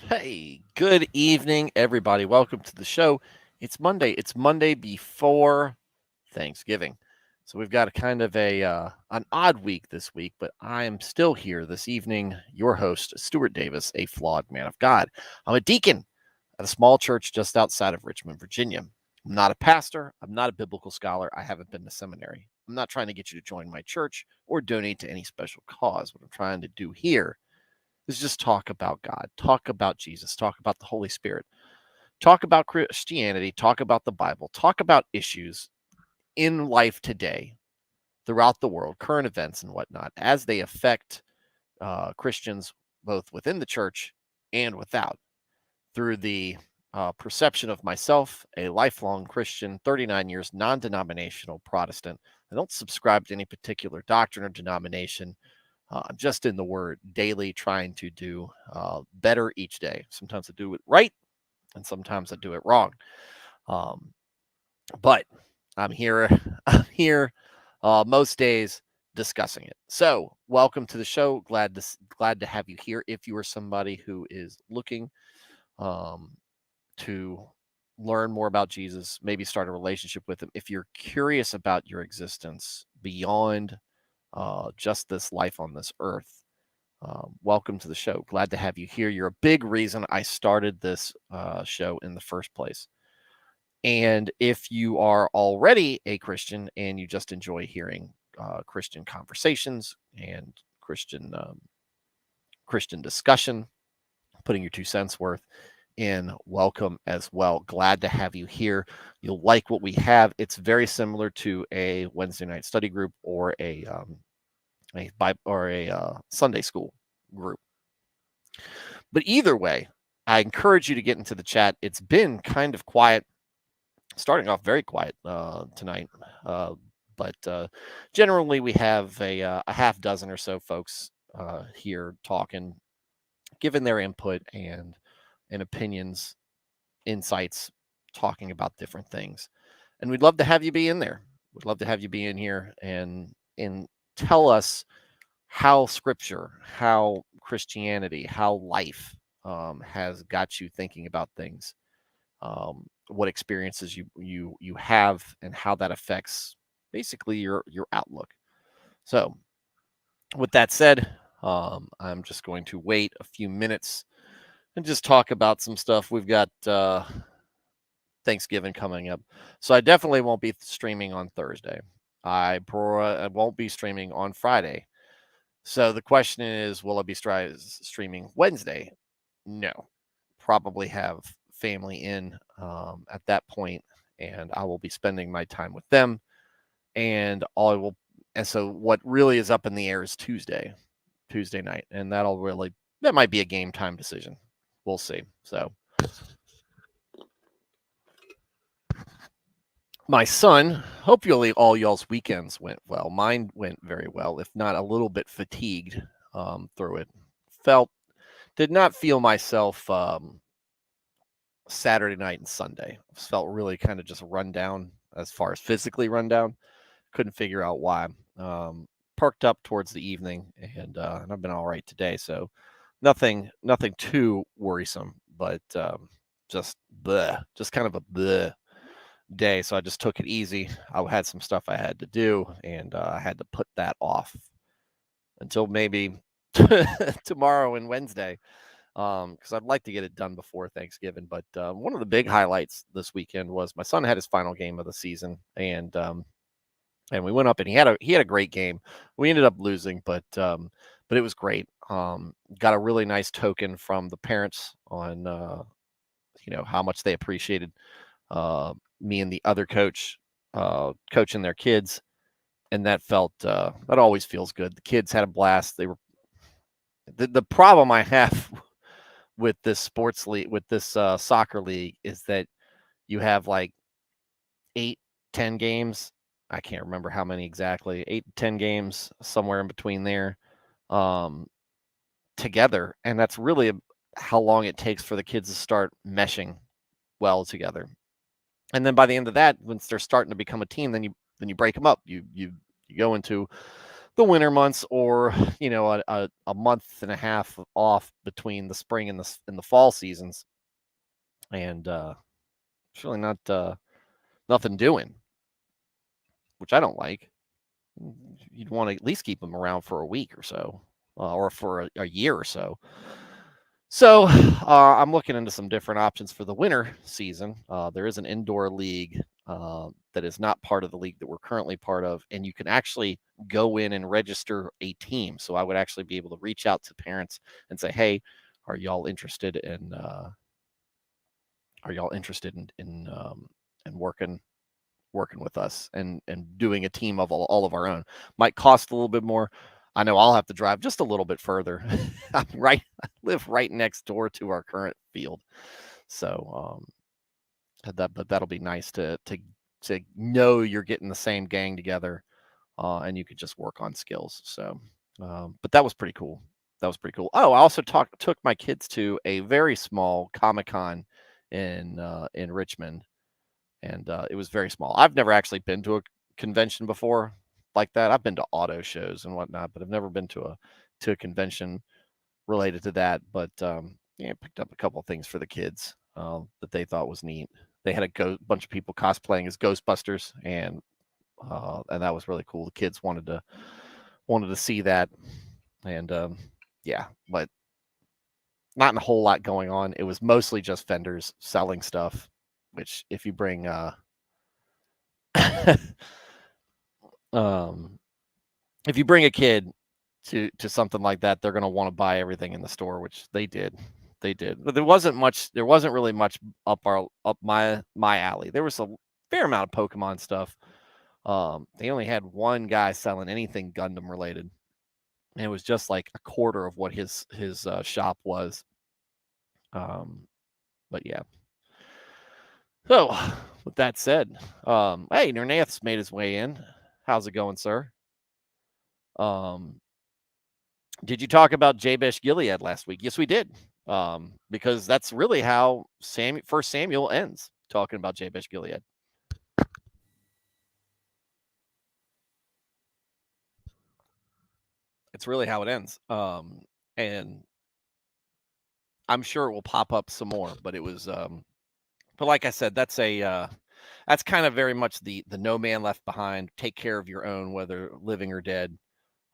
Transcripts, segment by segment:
Hey, good evening, everybody. Welcome to the show. It's Monday. It's Monday before Thanksgiving. So we've got a kind of an odd week this week, but I am still here this evening. Your host, Stuart Davis, a flawed man of God. I'm a deacon at a small church just outside of Richmond, Virginia. I'm not a pastor. I'm not a biblical scholar. I haven't been to seminary. I'm not trying to get you to join my church or donate to any special cause. What I'm trying to do here is just talk about God, talk about Jesus, talk about the Holy Spirit, talk about Christianity, talk about the Bible, talk about issues in life today, throughout the world, current events and whatnot, as they affect Christians both within the church and without, through the perception of myself, a lifelong Christian, 39 years, non denominational Protestant. I don't subscribe to any particular doctrine or denomination. I'm just in the word daily, trying to do better each day. Sometimes I do it right, and sometimes I do it wrong. Um, but I'm here. I'm here most days discussing it. So, welcome to the show. Glad to have you here. If you are somebody who is looking um, to learn more about Jesus, maybe start a relationship with him. If you're curious about your existence beyond just this life on this earth, welcome to the show. Glad to have you here. You're a big reason I started this show in the first place. And if you are already a Christian and you just enjoy hearing Christian conversations and Christian discussion, putting your 2 cents worth in, welcome as well. Glad to have you here. You'll like what we have. It's very similar to a Wednesday night study group or a Sunday school group. But either way, I encourage you to get into the chat. It's been kind of quiet, starting off very quiet tonight. But generally, we have a half dozen or so folks here talking, giving their input and opinions, insights, talking about different things. And we'd love to have you be in there. We'd love to have you be in here and tell us how Scripture, how Christianity, how life has got you thinking about things, what experiences you have, and how that affects basically your outlook. So, with that said, I'm just going to wait a few minutes and just talk about some stuff. We've got Thanksgiving coming up, so I definitely won't be streaming on Thursday. I won't be streaming on Friday. So the question is, will I be streaming Wednesday? No, probably have family in at that point, and I will be spending my time with them. And I will, and so what really is up in the air is Tuesday night, and that might be a game time decision. We'll see. So my son, hopefully all y'all's weekends went well. Mine went very well, if not a little bit fatigued through it. Felt Did not feel myself Saturday night and Sunday. Felt really kind of just run down as far as physically run down. Couldn't figure out why. Perked up towards the evening, and I've been all right today. So nothing too worrisome, but just kind of a bleh day. So I just took it easy. I had some stuff I had to do, and I had to put that off until maybe tomorrow and Wednesday, because I'd like to get it done before Thanksgiving. But one of the big highlights this weekend was my son had his final game of the season, and we went up and he had a great game. We ended up losing, but it was great. Got a really nice token from the parents on how much they appreciated me and the other coach coaching their kids, and that always feels good. The kids had a blast. They were the problem I have with this sports league, with this soccer league, is that you have like 8, 10 games. I can't remember how many exactly. 8 to 10 games, somewhere in between there, um, together, and that's really how long it takes for the kids to start meshing well together. And then by the end of that, once they're starting to become a team, then you break them up. You go into the winter months, or a month and a half off between the spring and the fall seasons, and it's really not nothing doing, which I don't like. You'd want to at least keep them around for a week or so, or for a year or so. So I'm looking into some different options for the winter season. There is an indoor league that is not part of the league that we're currently part of, and you can actually go in and register a team. So I would actually be able to reach out to parents and say, "Hey, are y'all interested in working with us and doing a team of all of our own?" Might cost a little bit more. I know I'll have to drive just a little bit further. I live right next door to our current field, so but that'll be nice to know you're getting the same gang together, and you could just work on skills. So, but that was pretty cool. That was pretty cool. Oh, I also took my kids to a very small Comic-Con in Richmond, and it was very small. I've never actually been to a convention before like that. I've been to auto shows and whatnot, but I've never been to a convention related to that. But yeah, I picked up a couple of things for the kids that they thought was neat. They had a bunch of people cosplaying as Ghostbusters, and that was really cool. The kids wanted to see that, and yeah, but not a whole lot going on. It was mostly just vendors selling stuff. Which, if you bring um, if you bring a kid to something like that, they're going to want to buy everything in the store, which they did. They did, but there wasn't much. There wasn't really much up my alley. There was a fair amount of Pokemon stuff. They only had one guy selling anything Gundam related, and it was just like a quarter of what his shop was. But yeah. So, with that said, hey, Nernath's made his way in. How's it going, sir? Um, did you talk about Jabesh Gilead last week? Yes, we did. Because that's really how First Samuel ends, talking about Jabesh Gilead. It's really how it ends. And I'm sure it will pop up some more, but it was but like I said, that's kind of very much the no man left behind, take care of your own, whether living or dead,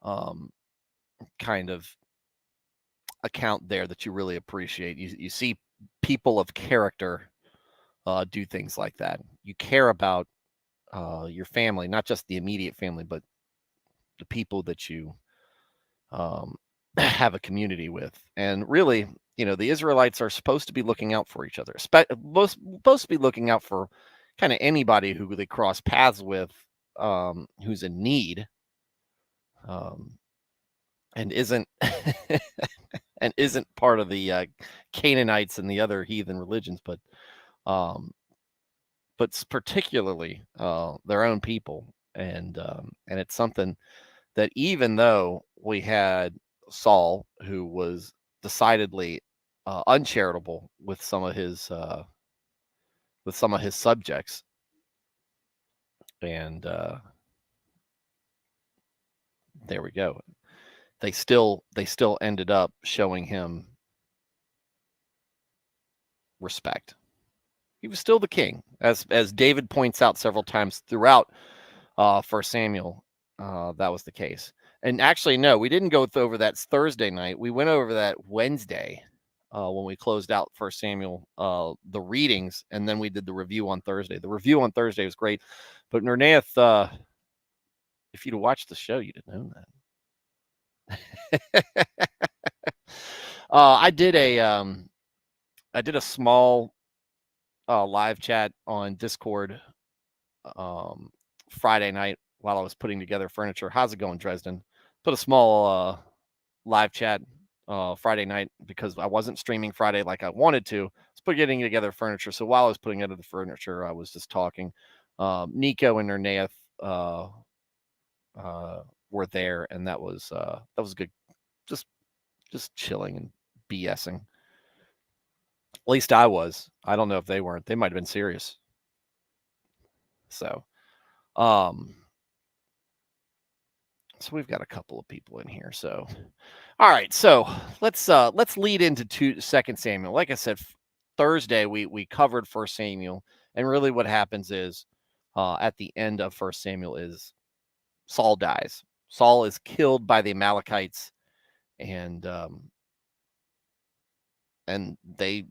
um, kind of account there that you really appreciate. You see people of character do things like that. You care about your family, not just the immediate family, but the people that you um, have a community with. And really, the Israelites are supposed to be looking out for each other, supposed to be looking out for kind of anybody who they cross paths with, who's in need, um, and isn't and isn't part of the Canaanites and the other heathen religions, um, but particularly their own people. And it's something that, even though we had Saul, who was decidedly uncharitable with some of his subjects, and there we go. They still ended up showing him respect. He was still the king, as David points out several times throughout First Samuel. That was the case. And actually, no, we didn't go over that Thursday night. We went over that Wednesday when we closed out First Samuel, the readings, and then we did the review on Thursday. The review on Thursday was great, but Nernath, if you'd watched the show, you'd have known that. I did a small live chat on Discord Friday night while I was putting together furniture. How's it going, Dresden? Put a small live chat Friday night because I wasn't streaming Friday like I wanted to. I was getting together furniture. So while I was putting together the furniture, I was just talking. Nico and Nernath were there, and that was good. Just chilling and BSing. At least I was. I don't know if they weren't. They might have been serious. So, um, So we've got a couple of people in here. So, all right. So let's lead into 2 Samuel. Like I said, Thursday we covered First Samuel, and really what happens is at the end of First Samuel is Saul dies. Saul is killed by the Amalekites, and they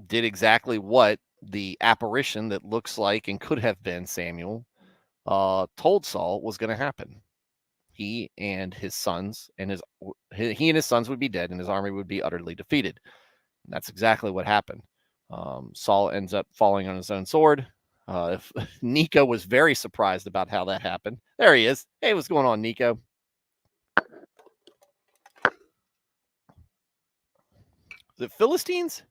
did exactly what the apparition that looks like and could have been Samuel told Saul was going to happen. He and his sons he and his sons would be dead, and his army would be utterly defeated. And that's exactly what happened. Saul ends up falling on his own sword. If Nico was very surprised about how that happened. There he is. Hey, what's going on, Nico? Is it Philistines?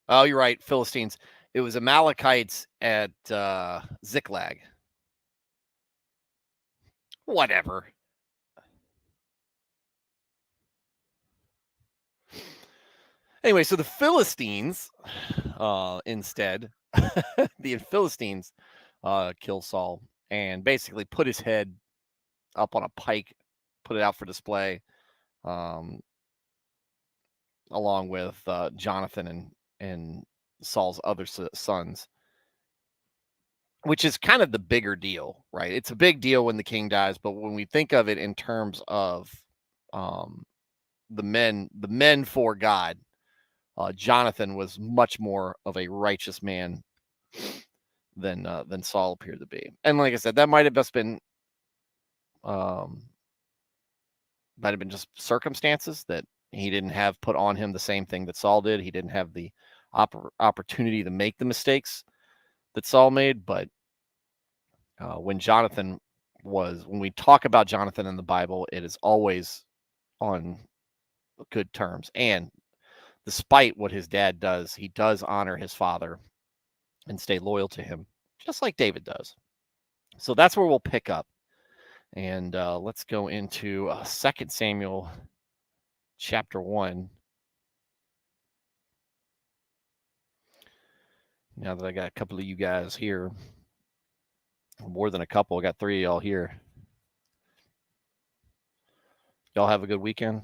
Oh, you're right, Philistines. It was Amalekites at Ziklag. Whatever. Anyway, so the Philistines, instead, the Philistines kill Saul and basically put his head up on a pike, put it out for display, um, along with Jonathan and Saul's other sons, which is kind of the bigger deal, right? It's a big deal when the king dies, but when we think of it in terms of um, the men for God, Jonathan was much more of a righteous man than Saul appeared to be. And like I said, that might have just been um, might have been just circumstances that he didn't have put on him the same thing that Saul did. He didn't have the opportunity to make the mistakes that Saul made. But when we talk about Jonathan in the Bible, it is always on good terms. And despite what his dad does, he does honor his father and stay loyal to him, just like David does. So that's where we'll pick up. And let's go into 2 Samuel chapter 1. Now that I got a couple of you guys here, more than a couple, I got 3 of y'all here. Y'all have a good weekend.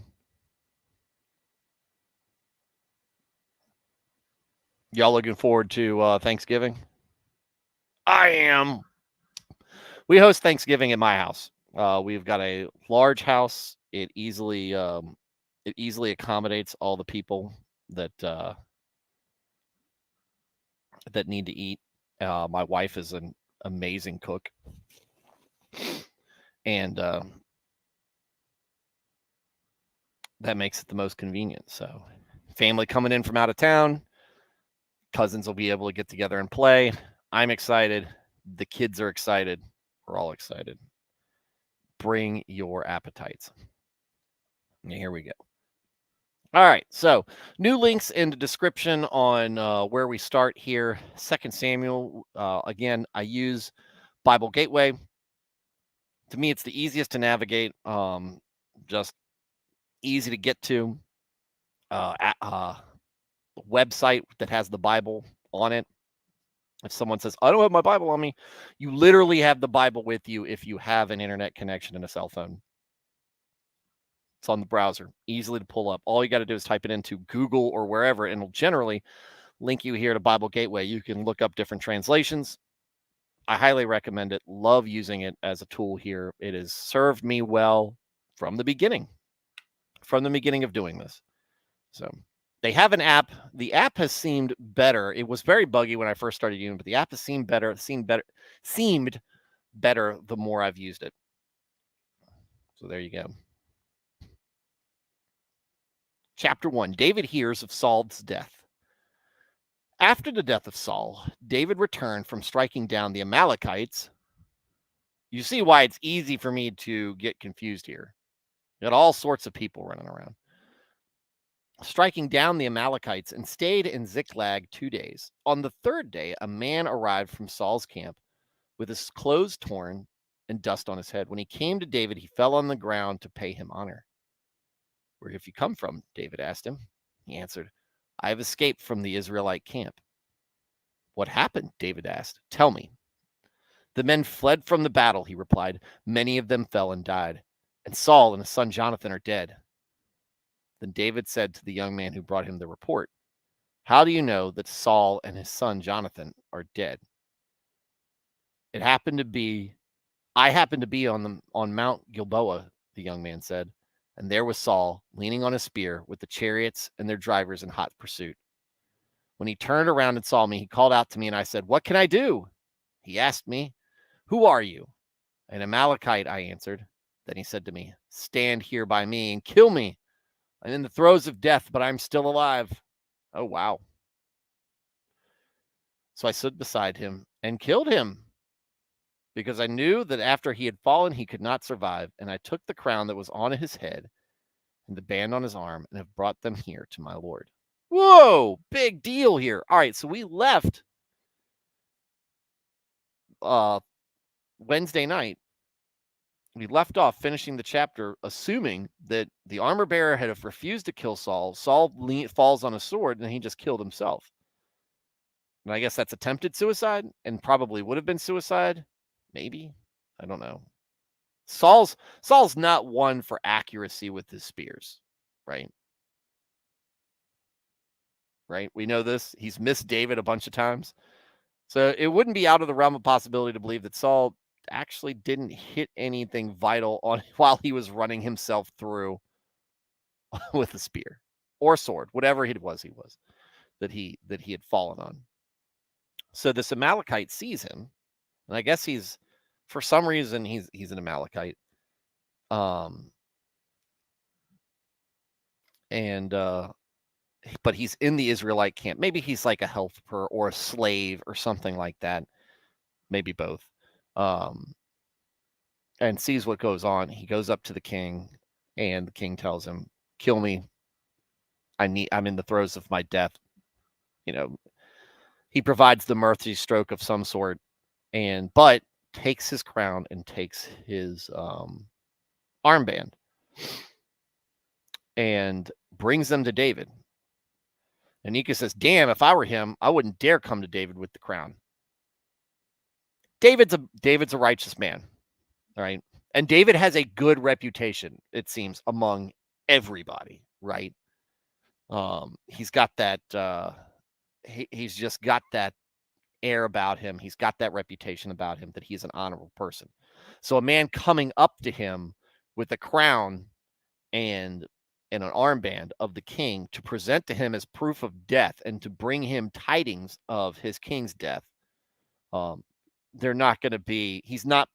Y'all looking forward to Thanksgiving? I am. We host Thanksgiving at my house. We've got a large house. It easily accommodates all the people that that need to eat. My wife is an amazing cook, and that makes it the most convenient. So, family coming in from out of town, cousins will be able to get together and play. I'm excited. The kids are excited. We're all excited. Bring your appetites. And here we go. All right. So, new links in the description on where we start here. 2 Samuel. Again, I use Bible Gateway. To me, it's the easiest to navigate. Just easy to get to. Website that has the Bible on it. If someone says, I don't have my Bible on me, you literally have the Bible with you if you have an internet connection and a cell phone. It's on the browser, easily to pull up. All you got to do is type it into Google or wherever, and it'll generally link you here to Bible Gateway. You can look up different translations. I highly recommend it. Love using it as a tool here. It has served me well from the beginning of doing this. So they have an app. The app has seemed better. It was very buggy when I first started using it, but the app has seemed better the more I've used it. So there you go. Chapter 1. David hears of Saul's death. After the death of Saul, David returned from striking down the Amalekites. You see why it's easy for me to get confused here. You got all sorts of people running around. Striking down the Amalekites and stayed in Ziklag 2 days. On the 3rd day, a man arrived from Saul's camp with his clothes torn and dust on his head. When he came to David, he fell on the ground to pay him honor. Where have you come from? David asked him. He answered, I have escaped from the Israelite camp. What happened? David asked. Tell me. The men fled from the battle, he replied. Many of them fell and died, and Saul and his son Jonathan are dead. Then David said to the young man who brought him the report, how do you know that Saul and his son Jonathan are dead? I happened to be on Mount Gilboa, the young man said, and there was Saul leaning on his spear with the chariots and their drivers in hot pursuit. When he turned around and saw me, he called out to me, and I said, what can I do? He asked me, who are you? An Amalekite, I answered. Then he said to me, stand here by me and kill me. I'm in the throes of death, but I'm still alive. Oh, wow. So I stood beside him and killed him, because I knew that after he had fallen, he could not survive. And I took the crown that was on his head and the band on his arm and have brought them here to my Lord. Whoa, big deal here. All right, so we left Wednesday night. We left off finishing the chapter, assuming that the armor bearer had refused to kill Saul. Saul falls on a sword, and he just killed himself. And I guess that's attempted suicide, and probably would have been suicide. Maybe. I don't know. Saul's not one for accuracy with his spears, right? Right? We know this. He's missed David a bunch of times. So it wouldn't be out of the realm of possibility to believe that Saul actually didn't hit anything vital on while he was running himself through with a spear or sword, whatever he was that he had fallen on. So this Amalekite sees him, and I guess he's for some reason he's an Amalekite. But he's in the Israelite camp. Maybe he's like a helper or a slave or something like that. Maybe both. And sees what goes on. He goes up to the king, and the king tells him, kill me. I'm in the throes of my death. You know, he provides the mercy stroke of some sort, but takes his crown and takes his armband and brings them to David. And Nika says, damn, if I were him, I wouldn't dare come to David with the crown. David's a righteous man, all right? And David has a good reputation, it seems, among everybody, right? He's got that he's just got that air about him. He's got that reputation about him that he's an honorable person. So a man coming up to him with a crown and an armband of the king to present to him as proof of death and to bring him tidings of his king's death, he's not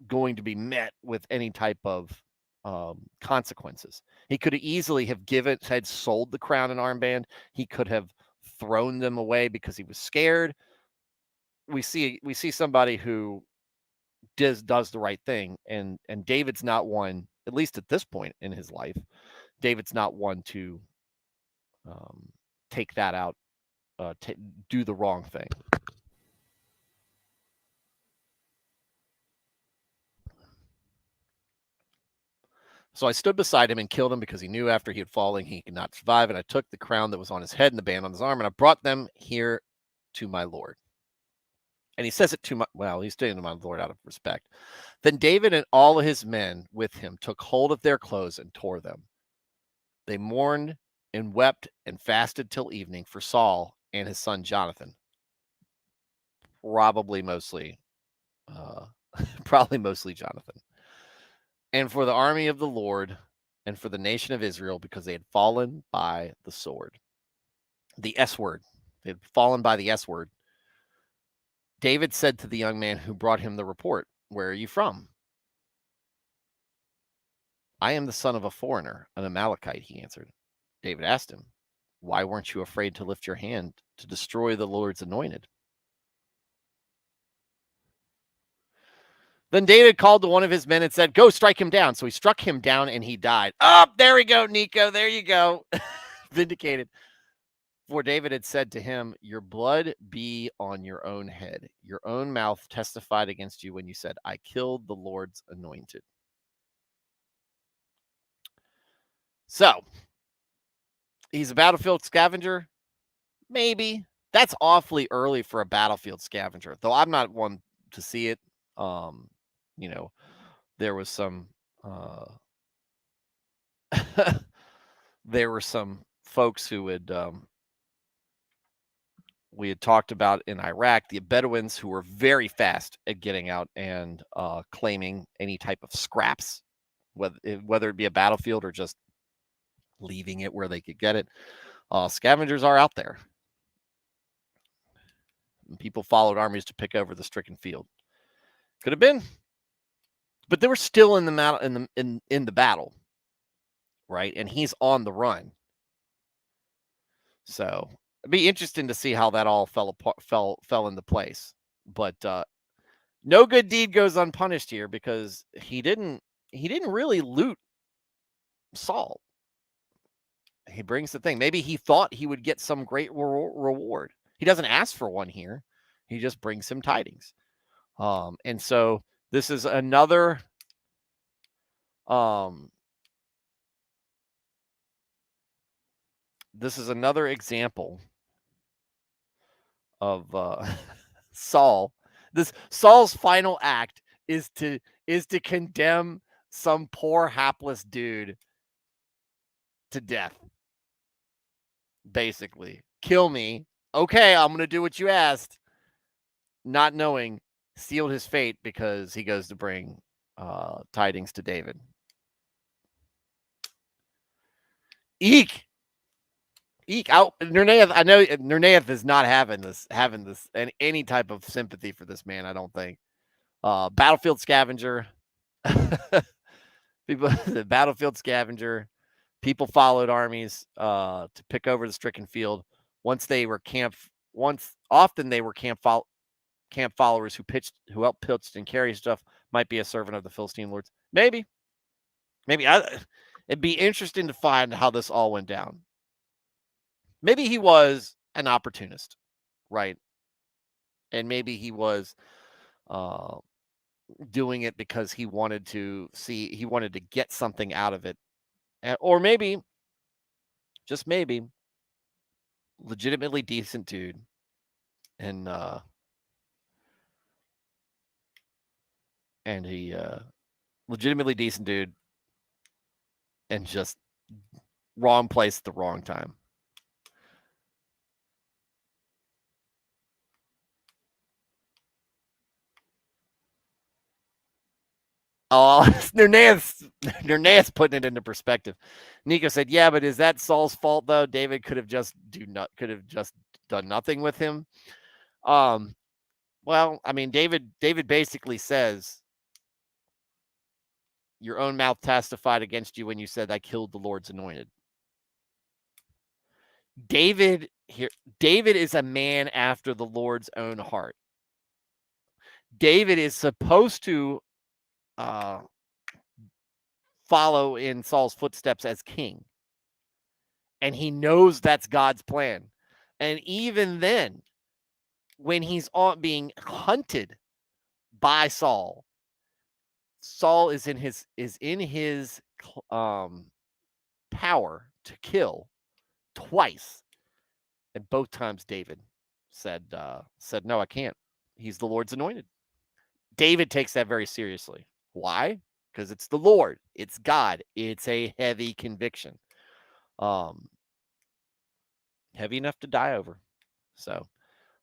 going to be met with any type of consequences. He could easily have had sold the crown and armband. He could have thrown them away because he was scared. We see somebody who does the right thing, and David's not one, at least at this point in his life. David's not one to take that out, do the wrong thing. So I stood beside him and killed him because he knew after he had fallen he could not survive. And I took the crown that was on his head and the band on his arm, and I brought them here to my Lord. And he says it he's saying to my Lord out of respect. Then David and all of his men with him took hold of their clothes and tore them. They mourned and wept and fasted till evening for Saul and his son Jonathan. Probably mostly Jonathan. And for the army of the Lord and for the nation of Israel, because they had fallen by the sword. The S word. They had fallen by the S word. David said to the young man who brought him the report, where are you from? I am the son of a foreigner, an Amalekite, he answered. David asked him, why weren't you afraid to lift your hand to destroy the Lord's anointed? Then David called to one of his men and said, go strike him down. So he struck him down and he died. Oh, there we go, Nico. There you go. Vindicated. For David had said to him, your blood be on your own head. Your own mouth testified against you when you said, I killed the Lord's anointed. So he's a battlefield scavenger. Maybe that's awfully early for a battlefield scavenger, though. I'm not one to see it. Um, you know, there was some. There were some folks who had we had talked about in Iraq, the Bedouins who were very fast at getting out and claiming any type of scraps, whether it be a battlefield or just leaving it where they could get it. Scavengers are out there. And people followed armies to pick over the stricken field. Could have been, but they were still in the battle, right? And he's on the run. So it'd be interesting to see how that all fell into place. But no good deed goes unpunished here, because he didn't really loot Saul. He brings the thing. Maybe he thought he would get some great reward. He doesn't ask for one here. He just brings him tidings. And so this is another example of Saul. Saul's final act is to condemn some poor hapless dude to death. Basically, kill me. Okay, I'm going to do what you asked. Not knowing, sealed his fate because he goes to bring tidings to David. Eek. Out Nernaeth. I know Nernaeth is not having this any type of sympathy for this man. I don't think. Battlefield scavenger. The battlefield scavenger. People followed armies to pick over the stricken field. Often they were camp followers who helped pitch and carry stuff. Might be a servant of the Philistine lords. Maybe. It'd be interesting to find how this all went down. Maybe he was an opportunist, right? And maybe he was doing it because he wanted to get something out of it. Or maybe, just maybe, legitimately decent dude. And he legitimately decent dude, and just wrong place at the wrong time. Oh, Nernaeth's putting it into perspective. Nico said, "Yeah, but is that Saul's fault though? David could have just done nothing with him." Well, I mean, David basically says, "Your own mouth testified against you when you said I killed the Lord's anointed." David is a man after the Lord's own heart. David is supposed to follow in Saul's footsteps as king. And he knows that's God's plan. And even then, when he's being hunted by Saul, Saul is in his power to kill twice. And both times David said, no, I can't. He's the Lord's anointed. David takes that very seriously. Why? Because it's the Lord. It's God. It's a heavy conviction. Heavy enough to die over. So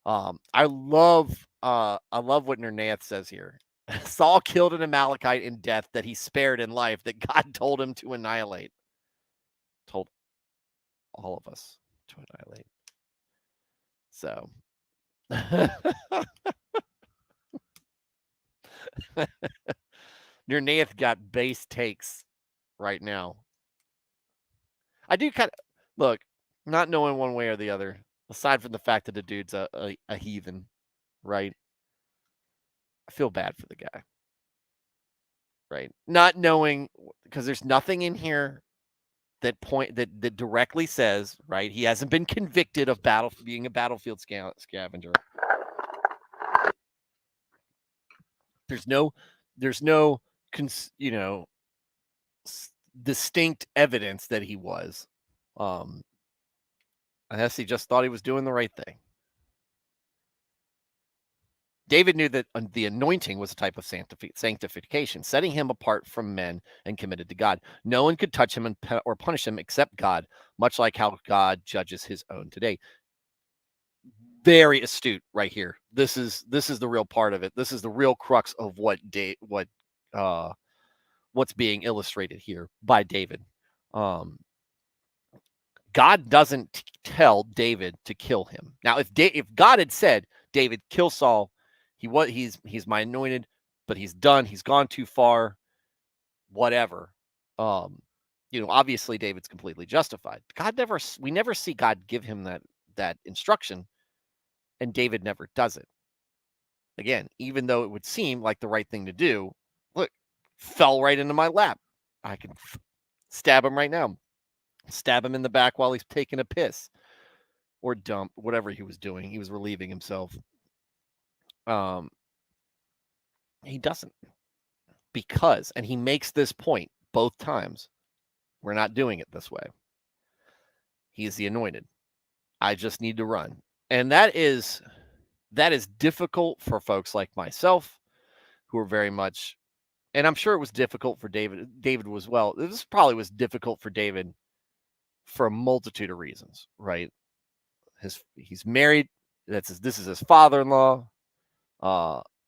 I love what Nernaeth says here. Saul killed an Amalekite in death that he spared in life, that God told him to annihilate. Told all of us to annihilate. So Nernaeth got base takes right now. I do kind of look, not knowing one way or the other, aside from the fact that the dude's a heathen, right? I feel bad for the guy. Right. Not knowing, because there's nothing in here that directly says, right, he hasn't been convicted of being a battlefield scavenger. There's no distinct evidence that he was. I guess he just thought he was doing the right thing. David knew that the anointing was a type of sanctification, setting him apart from men and committed to God. No one could touch him or punish him except God, much like how God judges his own today. Very astute right here. This is the real part of it. This is the real crux of what's being illustrated here by David. God doesn't tell David to kill him. Now, if God had said, David, kill Saul, he's my anointed, but he's done. He's gone too far. Whatever. Obviously David's completely justified. We never see God give him that instruction, and David never does it. Again, even though it would seem like the right thing to do, look, fell right into my lap. I can stab him right now. Stab him in the back while he's taking a piss or dump, whatever he was doing. He was relieving himself. He doesn't, because, and he makes this point both times, we're not doing it this way. He is the anointed. I just need to run. And that is difficult for folks like myself who are very much, and I'm sure it was difficult for David as well. This probably was difficult for David for a multitude of reasons, right? He's married. This is his father-in-law.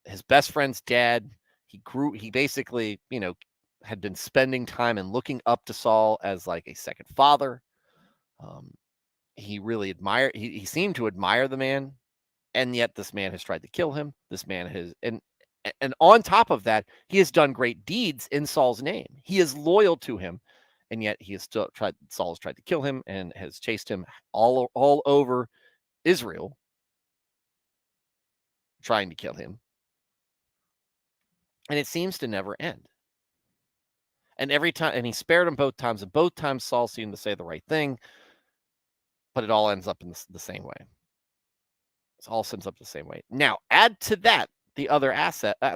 His best friend's dad. He basically, had been spending time and looking up to Saul as like a second father. He really he seemed to admire the man, and yet this man has tried to kill him. This man has, and on top of that, he has done great deeds in Saul's name. He is loyal to him, and yet Saul has tried to kill him and has chased him all over Israel, trying to kill him. And it seems to never end. And every time, and he spared him both times, and both times Saul seemed to say the right thing, but it all ends up in the same way. It all ends up the same way. Now, add to that the other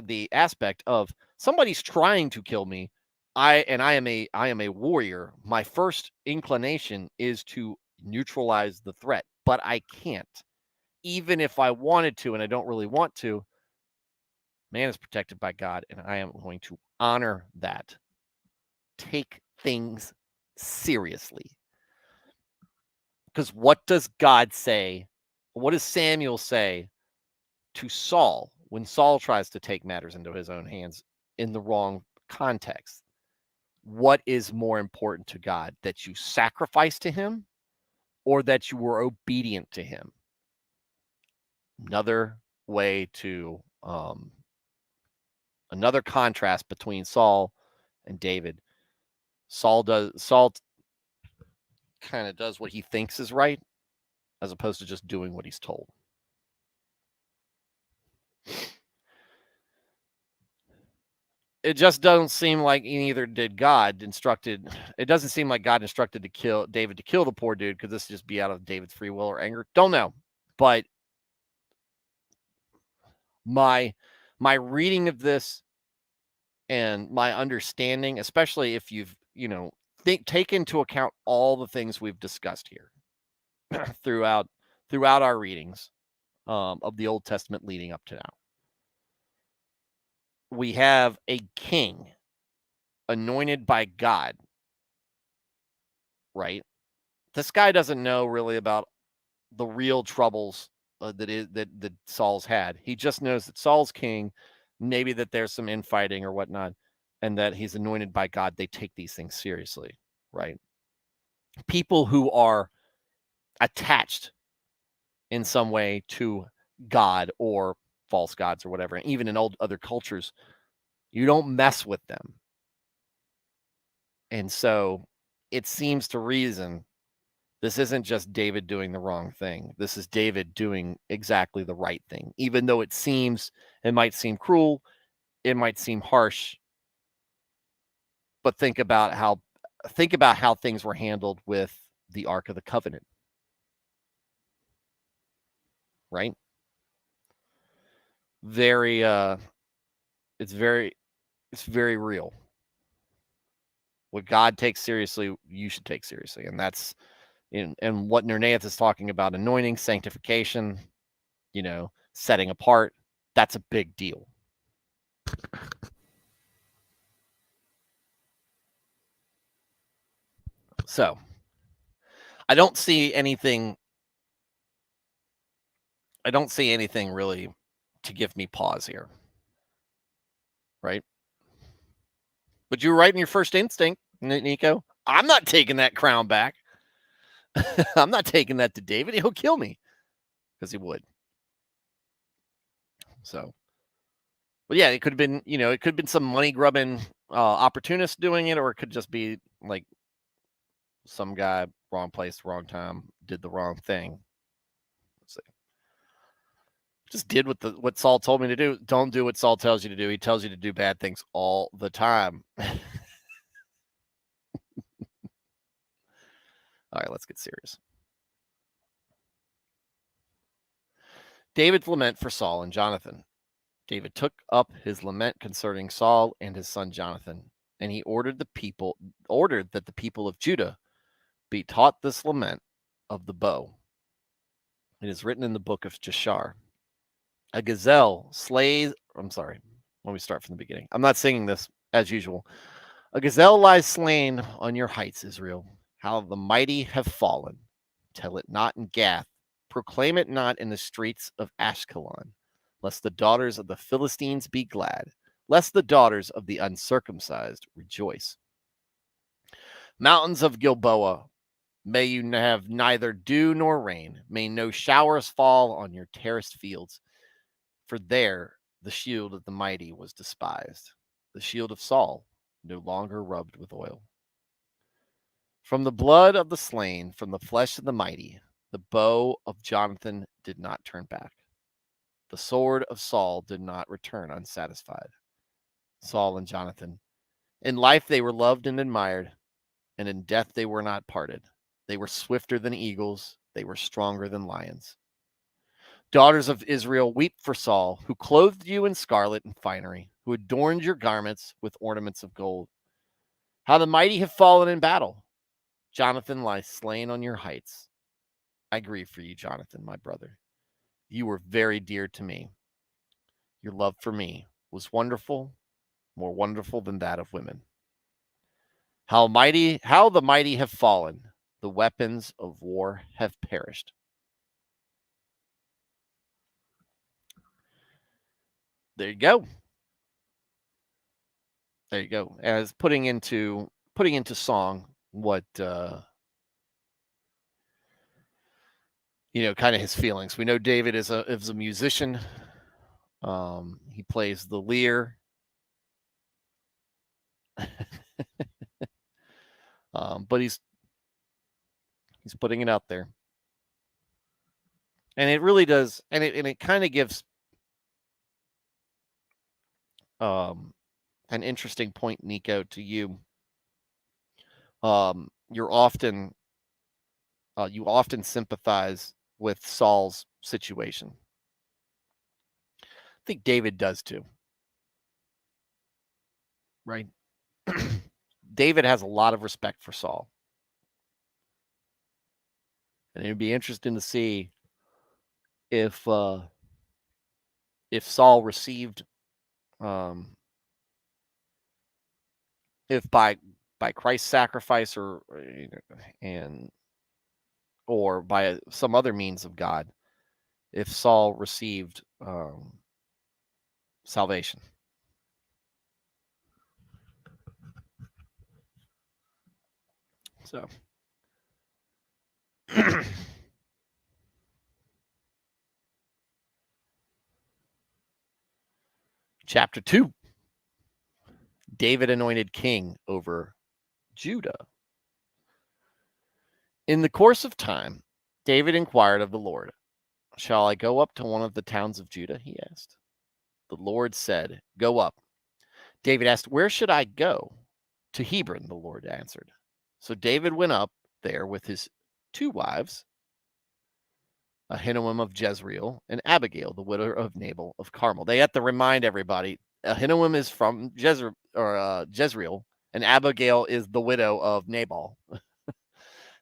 the aspect of somebody's trying to kill me. I am a warrior. My first inclination is to neutralize the threat, but I can't. Even if I wanted to, and I don't really want to, man is protected by God, and I am going to honor that. Take things seriously. Because what does God say? What does Samuel say to Saul when Saul tries to take matters into his own hands in the wrong context? What is more important to God, that you sacrifice to him or that you were obedient to him? Another way to, another contrast between Saul and David. Saul kind of does what he thinks is right, as opposed to just doing what he's told. It just doesn't seem like neither did God instructed. It doesn't seem like God instructed David to kill the poor dude, because this would just be out of David's free will or anger. Don't know. But my reading of this and my understanding, especially if you've, take into account all the things we've discussed here throughout our readings of the Old Testament leading up to now. We have a king anointed by God, right? This guy doesn't know really about the real troubles that Saul's had. He just knows that Saul's king, maybe that there's some infighting or whatnot, and that he's anointed by God. They take these things seriously, right? People who are attached in some way to God or false gods or whatever, and even in other cultures, you don't mess with them. And so it seems to reason this isn't just David doing the wrong thing. This is David doing exactly the right thing, even though it might seem cruel, it might seem harsh. But think about how things were handled with the Ark of the Covenant, right? It's very real. What God takes seriously, you should take seriously. And that's and what Nerneath is talking about, anointing, sanctification, setting apart. That's a big deal. So I don't see anything really to give me pause here. Right? But you were right in your first instinct, Nico. I'm not taking that crown back. I'm not taking that to David. He'll kill me. Because he would. So, but yeah, it could have been, it could have been some money grubbing opportunist doing it, or it could just be like some guy, wrong place, wrong time, did the wrong thing. Let's see. Just did what Saul told me to do. Don't do what Saul tells you to do. He tells you to do bad things all the time. All right, let's get serious. David's lament for Saul and Jonathan. David took up his lament concerning Saul and his son Jonathan, and he ordered that the people of Judah be taught this lament of the bow. It is written in the book of Jashar. A gazelle slays. I'm sorry. Let me start from the beginning. I'm not singing this as usual. A gazelle lies slain on your heights, Israel. How the mighty have fallen. Tell it not in Gath. Proclaim it not in the streets of Ashkelon, lest the daughters of the Philistines be glad, lest the daughters of the uncircumcised rejoice. Mountains of Gilboa, may you have neither dew nor rain. May no showers fall on your terraced fields. For there the shield of the mighty was despised. The shield of Saul no longer rubbed with oil. From the blood of the slain, from the flesh of the mighty, the bow of Jonathan did not turn back. The sword of Saul did not return unsatisfied. Saul and Jonathan, in life they were loved and admired, and in death they were not parted. They were swifter than eagles. They were stronger than lions. Daughters of Israel, weep for Saul, who clothed you in scarlet and finery, who adorned your garments with ornaments of gold. How the mighty have fallen in battle. Jonathan lies slain on your heights. I grieve for you, Jonathan, my brother. You were very dear to me. Your love for me was wonderful, more wonderful than that of women. How the mighty have fallen. The weapons of war have perished. There you go. There you go. As putting into song what kind of his feelings. We know David is a musician. He plays the lyre. But he's putting it out there. And it really does, and it kind of gives an interesting point, Nico, to you. You often sympathize with Saul's situation. I think David does too. Right? David has a lot of respect for Saul. And it'd be interesting to see if Saul received if by Christ's sacrifice or by some other means of God, if Saul received salvation. So chapter 2, David anointed king over Judah. In the course of time, David inquired of the Lord, "Shall I go up to one of the towns of Judah?" he asked. The Lord said, "Go up." David asked, "Where should I go?" "To Hebron," the Lord answered. So David went up there with his 2 wives, Ahinoam of Jezreel and Abigail, the widow of Nabal of Carmel. They have to remind everybody, Ahinoam is from Jezreel, and Abigail is the widow of Nabal.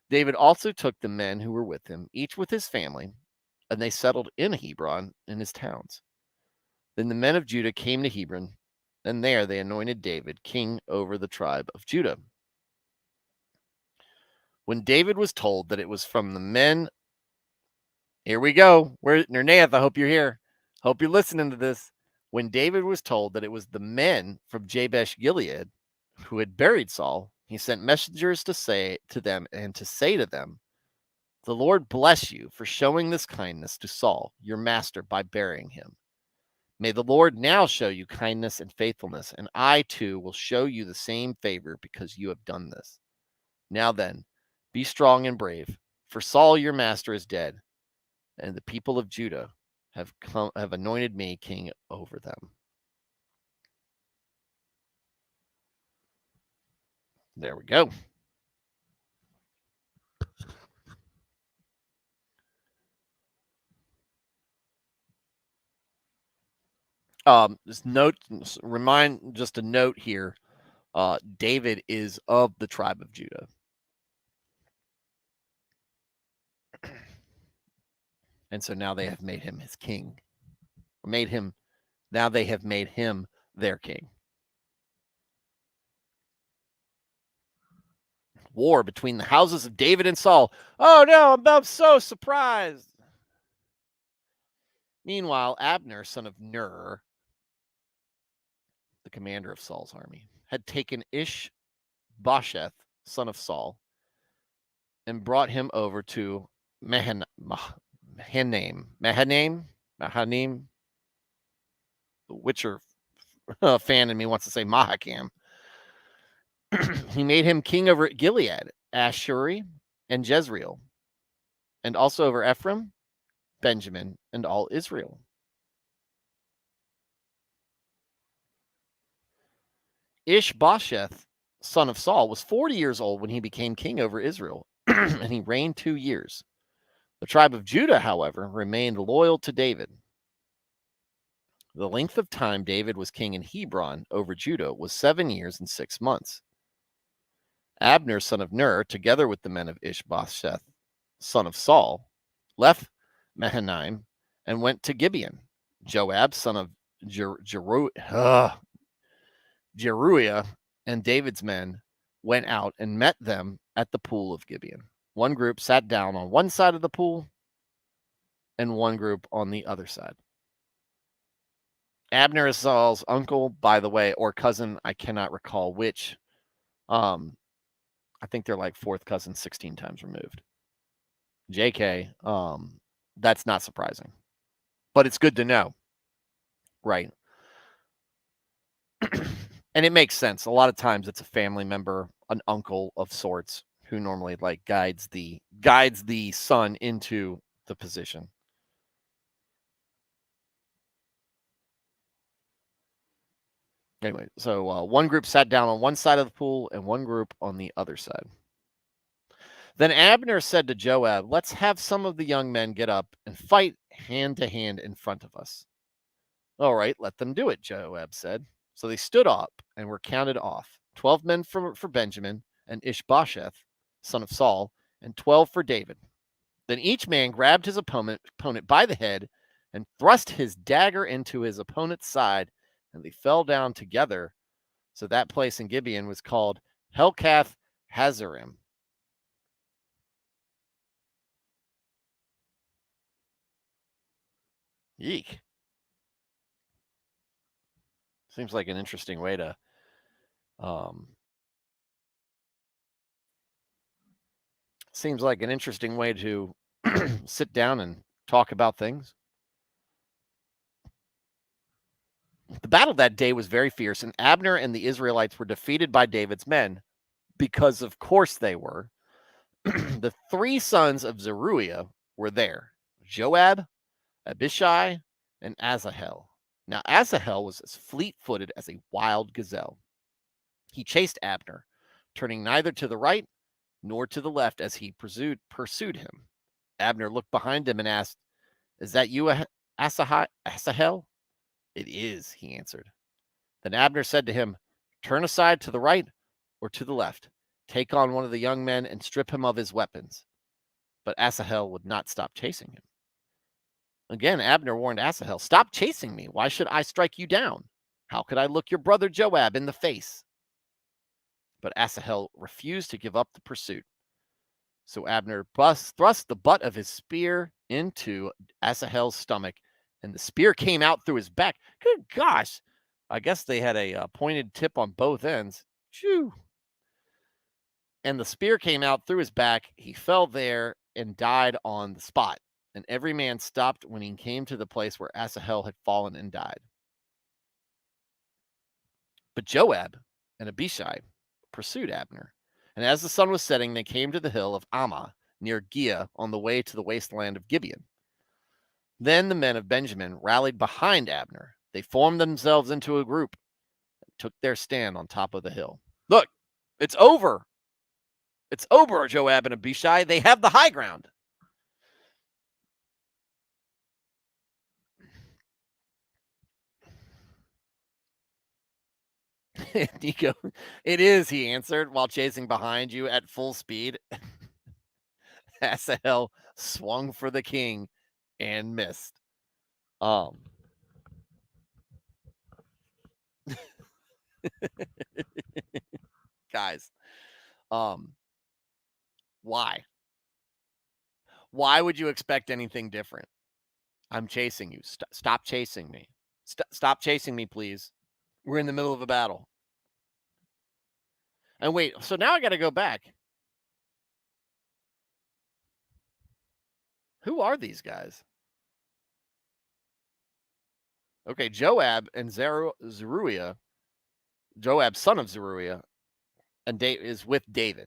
David also took the men who were with him, each with his family, and they settled in Hebron and his towns. Then the men of Judah came to Hebron, and there they anointed David king over the tribe of Judah. When David was told that it was from the men, here we go. Where Nernath, I hope you're here. Hope you're listening to this. When David was told that it was the men from Jabesh Gilead who had buried Saul, he sent messengers to say to them and to say to them, "The Lord bless you for showing this kindness to Saul, your master, by burying him. May the Lord now show you kindness and faithfulness, and I too will show you the same favor because you have done this. Now then, be strong and brave, for Saul your master is dead, and the people of Judah have anointed me king over them." There we go. Just a note here. David is of the tribe of Judah. And so now they have made him his king. Now they have made him their king. War between the houses of David and Saul. Oh no, I'm so surprised. Meanwhile, Abner, son of Ner, the commander of Saul's army, had taken Ish-bosheth, son of Saul, and brought him over to Mahanaim. The Witcher fan in me wants to say Mahakam. He made him king over Gilead, Ashuri, and Jezreel, and also over Ephraim, Benjamin, and all Israel. Ish-bosheth, son of Saul, was 40 years old when he became king over Israel, and he reigned 2 years. The tribe of Judah, however, remained loyal to David. The length of time David was king in Hebron over Judah was 7 years and 6 months. Abner, son of Ner, together with the men of Ish-bosheth, son of Saul, left Mahanaim and went to Gibeon. Joab, son of Jeruiah, and David's men went out and met them at the pool of Gibeon. One group sat down on one side of the pool and one group on the other side. Abner is Saul's uncle, by the way, or cousin. I cannot recall which. I think they're like fourth cousin 16 times removed. JK, that's not surprising. But it's good to know. Right. And it makes sense. A lot of times it's a family member, an uncle of sorts, who normally like guides the son into the position. Anyway, so one group sat down on one side of the pool and one group on the other side. Then Abner said to Joab, "Let's have some of the young men get up and fight hand to hand in front of us." "All right, let them do it," Joab said. So they stood up and were counted off, 12 men for Benjamin and Ish-bosheth, son of Saul, and 12 for David. Then each man grabbed his opponent by the head and thrust his dagger into his opponent's side, and they fell down together. So that place in Gibeon was called Helkath Hazarim. Yeek. Seems like an interesting way to sit down and talk about things. The battle that day was very fierce, and Abner and the Israelites were defeated by David's men, because of course they were. The 3 sons of Zeruiah were there: Joab, Abishai, and Asahel. Now Asahel was as fleet-footed as a wild gazelle. He chased Abner, turning neither to the right nor to the left as he pursued him. Abner looked behind him and asked, "Is that you, Asahel?" "It is," he answered. Then Abner said to him, "Turn aside to the right or to the left. Take on one of the young men and strip him of his weapons. But Asahel would not stop chasing him. Again, Abner warned Asahel, stop chasing me. Why should I strike you down? How could I look your brother Joab in the face? But Asahel refused to give up the pursuit. So Abner thrust the butt of his spear into Asahel's stomach, and the spear came out through his back. Good gosh. I guess they had a pointed tip on both ends. Phew. And the spear came out through his back. He fell there and died on the spot. And every man stopped when he came to the place where Asahel had fallen and died. But Joab and Abishai pursued Abner. And as the sun was setting, they came to the hill of Ammah near Giah on the way to the wasteland of Gibeon. Then the men of Benjamin rallied behind Abner. They formed themselves into a group and took their stand on top of the hill. Look, it's over. It's over, Joab and Abishai. They have the high ground. Nico, it is, he answered, while chasing behind you at full speed. Asahel swung for the king and missed. Guys, why? Why would you expect anything different? I'm chasing you. Stop chasing me. Stop chasing me, please. We're in the middle of a battle. And wait, so now I got to go back. Who are these guys? Okay, Joab and Zeruiah, Joab, son of Zeruiah, and is with David.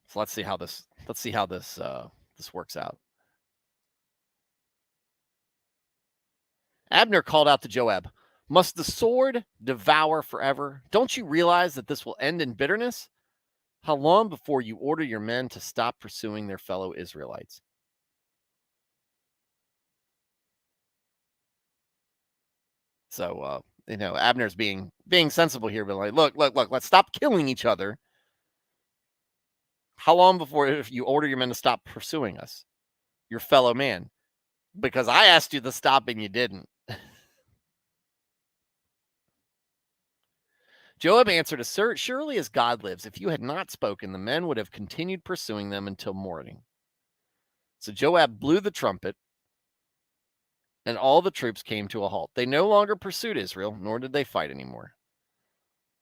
So let's see how this this works out. Abner called out to Joab, "Must the sword devour forever? Don't you realize that this will end in bitterness? How long before you order your men to stop pursuing their fellow Israelites?" So Abner's being sensible here, but like, look, let's stop killing each other. How long before if you order your men to stop pursuing us, your fellow man? Because I asked you to stop and you didn't. Joab answered, "As surely as God lives, if you had not spoken, the men would have continued pursuing them until morning." So Joab blew the trumpet, and all the troops came to a halt. They no longer pursued Israel, nor did they fight anymore.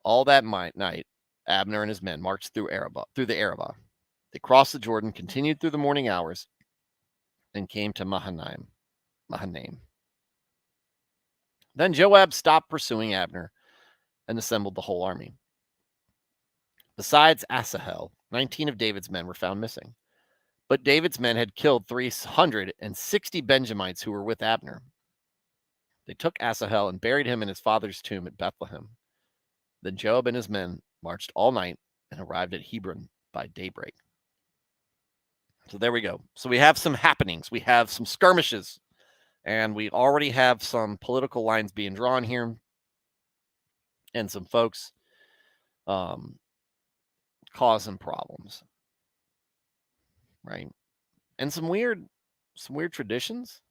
All that night, Abner and his men marched through the Arabah. They crossed the Jordan, continued through the morning hours, and came to Mahanaim. Then Joab stopped pursuing Abner and assembled the whole army. Besides Asahel, 19 of David's men were found missing. But David's men had killed 360 Benjamites who were with Abner. They took Asahel and buried him in his father's tomb at Bethlehem. Then Joab and his men marched all night and arrived at Hebron by daybreak. So there we go. So we have some happenings. We have some skirmishes. And we already have some political lines being drawn here. And some folks causing problems. Right? And some weird traditions.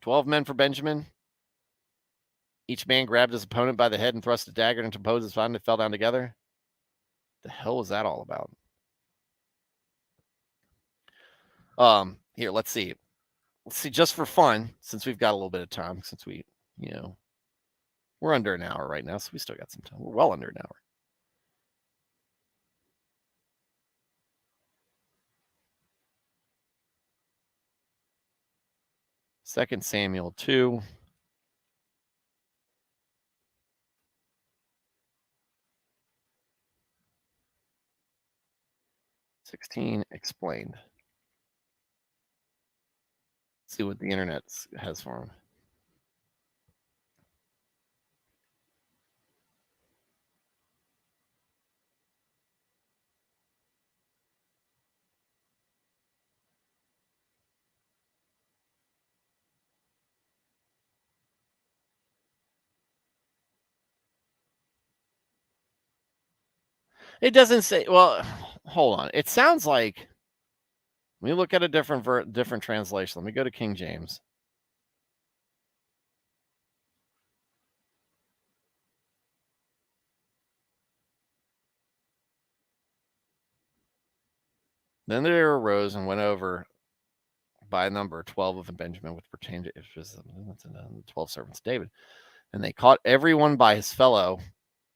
12 men for Benjamin. Each man grabbed his opponent by the head and thrust a dagger into both his spine and fell down together. The hell was that all about? Here, let's see. Let's see, just for fun, since we've got a little bit of time, since we're under an hour right now, so we still got some time. We're well under an hour. 2 Samuel 2. 16 explained. Let's see what the internet has for him. It doesn't say. Well, hold on. It sounds like. Let me look at a different translation. Let me go to King James. Then there arose and went over by number 12 of Benjamin, which pertained to Israel, 12 servants of David. And they caught everyone by his fellow,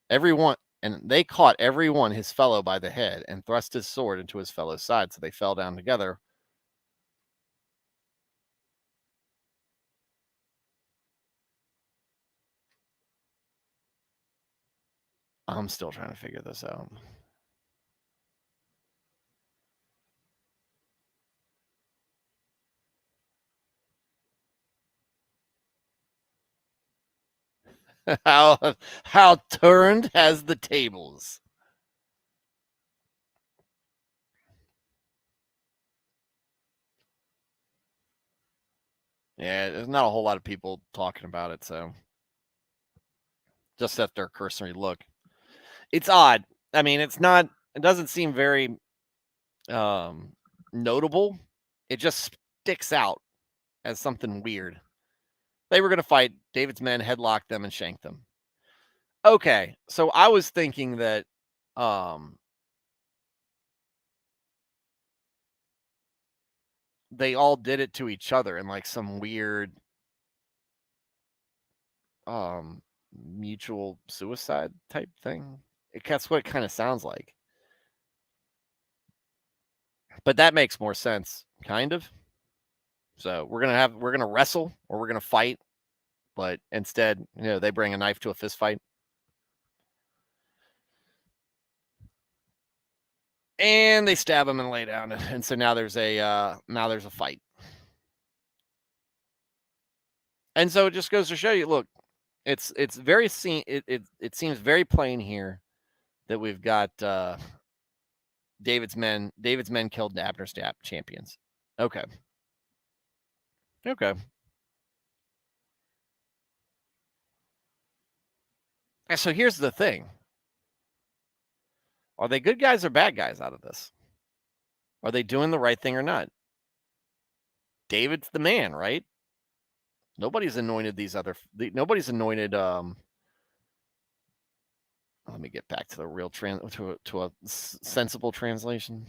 everyone, and they caught everyone his fellow by the head and thrust his sword into his fellow's side. So they fell down together. I'm still trying to figure this out. how turned has the tables. Yeah, there's not a whole lot of people talking about it, so just at their cursory look. It's odd. I mean, it's not. It doesn't seem very um, notable. It just sticks out as something weird. They were going to fight. David's men headlocked them and shanked them. Okay, so I was thinking that um, they all did it to each other in like some weird um, mutual suicide type thing. That's what it kind of sounds like. But that makes more sense, kind of. So we're gonna wrestle or we're gonna fight, but instead, they bring a knife to a fist fight. And they stab him and lay down, and so now there's a fight. And so it just goes to show you, look, it's very it seems very plain here that we've got David's men killed Abner's champions. Okay. Okay. And so here's the thing. Are they good guys or bad guys out of this? Are they doing the right thing or not? David's the man, right? Nobody's anointed nobody's anointed let me get back to the real to a sensible translation.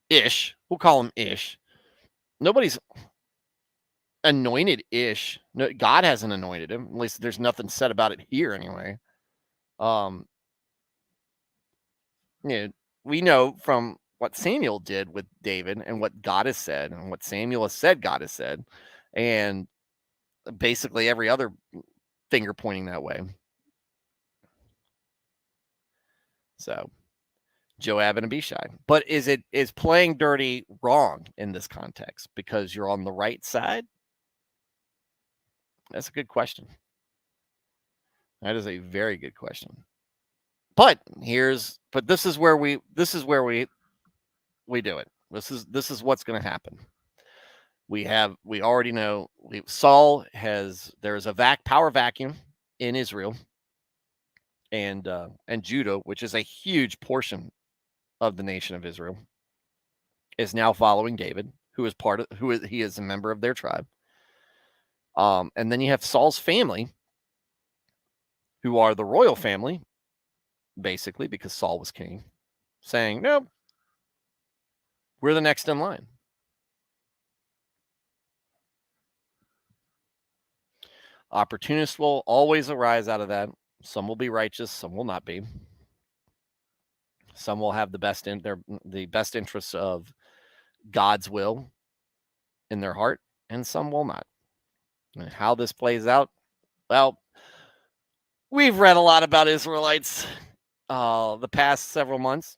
Ish. We'll call him Ish. Nobody's anointed Ish. No, God hasn't anointed him. At least there's nothing said about it here anyway. Um, we know from what Samuel did with David and what God has said and what Samuel has said God has said, and basically every other finger pointing that way. So Joab and Abishai. But is playing dirty wrong in this context because you're on the right side? That's a good question. That is a very good question. But this is where we do it. This is what's going to happen. We already know there's a power vacuum in Israel and Judah, which is a huge portion of the nation of Israel, is now following David, he is a member of their tribe. And then you have Saul's family, who are the royal family, basically, because Saul was king, saying, no, we're the next in line. Opportunists will always arise out of that. Some will be righteous, some will not be. Some will have the best interests of God's will in their heart, and some will not. And how this plays out, well, we've read a lot about Israelites the past several months.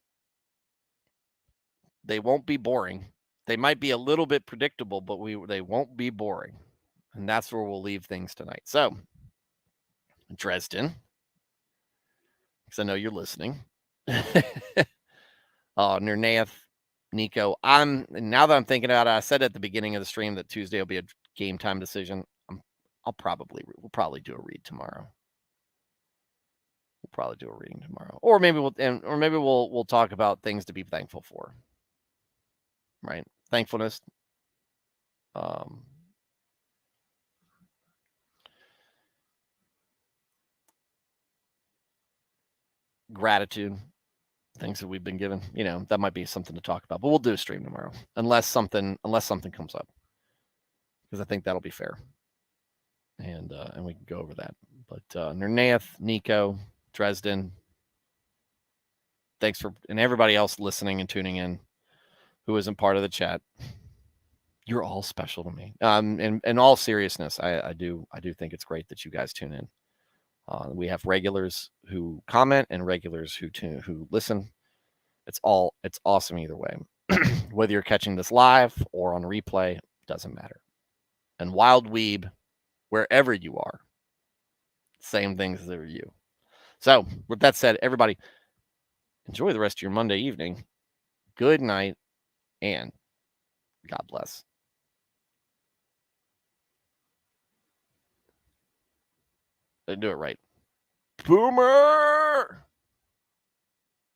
They won't be boring. They might be a little bit predictable, but they won't be boring. And that's where we'll leave things tonight. So, Dresden, because I know you're listening. Nernath, Nico. Now that I'm thinking about it, I said at the beginning of the stream that Tuesday will be a game time decision. We'll probably do a read tomorrow. We'll probably do a reading tomorrow, or maybe we'll talk about things to be thankful for. Right, thankfulness. Gratitude, things that we've been given. That might be something to talk about. But we'll do a stream tomorrow, unless something comes up, because I think that'll be fair, and we can go over that. But Nernath, Nico, Dresden, thanks and everybody else listening and tuning in who isn't part of the chat. You're all special to me. In all seriousness, I do think it's great that you guys tune in. We have regulars who comment and regulars who listen. It's awesome either way. Whether you're catching this live or on replay, doesn't matter. And Wild Weeb, wherever you are, same things as you. So with that said, everybody, enjoy the rest of your Monday evening. Good night, and God bless. They do it right. Boomer!